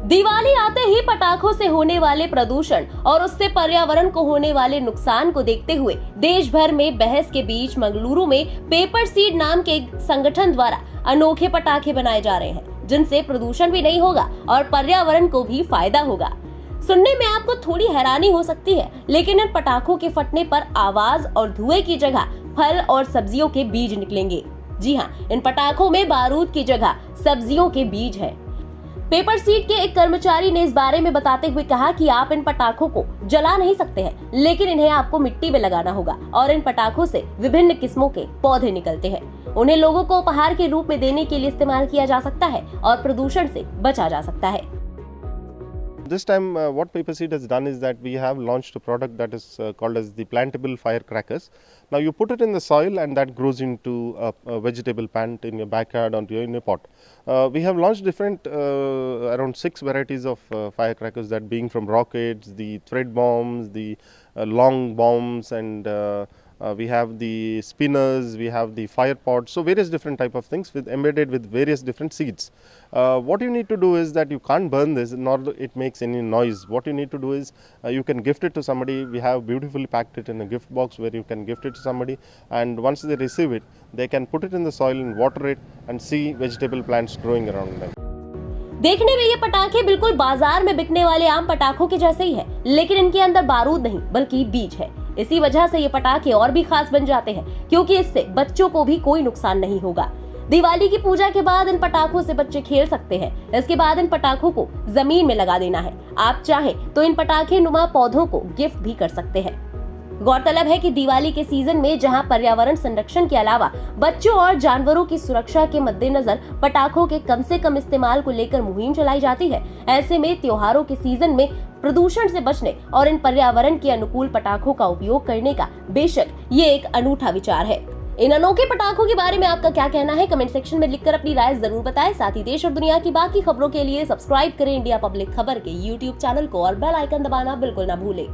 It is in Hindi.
दिवाली आते ही पटाखों से होने वाले प्रदूषण और उससे पर्यावरण को होने वाले नुकसान को देखते हुए देश भर में बहस के बीच मंगलुरु में पेपर सीड नाम के एक संगठन द्वारा अनोखे पटाखे बनाए जा रहे हैं, जिनसे प्रदूषण भी नहीं होगा और पर्यावरण को भी फायदा होगा। सुनने में आपको थोड़ी हैरानी हो सकती है, लेकिन इन पटाखों के फटने पर आवाज और धुएं की जगह फल और सब्जियों के बीज निकलेंगे। जी हाँ, इन पटाखों में बारूद की जगह सब्जियों के बीज है। पेपर सीड के एक कर्मचारी ने इस बारे में बताते हुए कहा कि आप इन पटाखों को जला नहीं सकते हैं, लेकिन इन्हें आपको मिट्टी में लगाना होगा और इन पटाखों से विभिन्न किस्मों के पौधे निकलते हैं। उन्हें लोगों को उपहार के रूप में देने के लिए इस्तेमाल किया जा सकता है और प्रदूषण से बचा जा सकता है। This time what Paper Seed has done is that we have launched a product that is called as the plantable firecrackers. Now you put it in the soil and that grows into a vegetable plant in your backyard or in your pot. We have launched different around 6 varieties of firecrackers, that being from rockets, the thread bombs, the long bombs, and we have the spinners, we have the fire pots, so various different type of things embedded with various different seeds. What you need to do is that you can't burn this, nor it makes any noise. What you need to do is you can gift it to somebody. We have beautifully packed it in a gift box where you can gift it to somebody, and once they receive it, they can put it in the soil and water it and see vegetable plants growing around them. देखने में ये पटाखे बिल्कुल बाजार में बिकने वाले आम पटाखों के जैसे ही है, लेकिन इनके अंदर बारूद नहीं बल्कि बीज है। इसी वजह से ये पटाखे और भी खास बन जाते हैं, क्योंकि इससे बच्चों को भी कोई नुकसान नहीं होगा। दिवाली की पूजा के बाद इन पटाखों से बच्चे खेल सकते हैं। इसके बाद इन पटाखों को जमीन में लगा देना है। आप चाहें तो इन पटाखे नुमा पौधों को गिफ्ट भी कर सकते हैं। गौरतलब है कि दिवाली के सीजन में जहां पर्यावरण संरक्षण के अलावा बच्चों और जानवरों की सुरक्षा के मद्देनजर पटाखों के कम से कम इस्तेमाल को लेकर मुहिम चलाई जाती है, ऐसे में त्योहारों के सीजन में प्रदूषण से बचने और इन पर्यावरण के अनुकूल पटाखों का उपयोग करने का बेशक ये एक अनूठा विचार है। इन अनोखे पटाखों के बारे में आपका क्या कहना है, कमेंट सेक्शन में लिखकर अपनी राय जरूर बताएं। साथ ही देश और दुनिया की बाकी खबरों के लिए सब्सक्राइब करें इंडिया पब्लिक खबर के YouTube चैनल को और बेल आइकन दबाना बिल्कुल ना भूलें।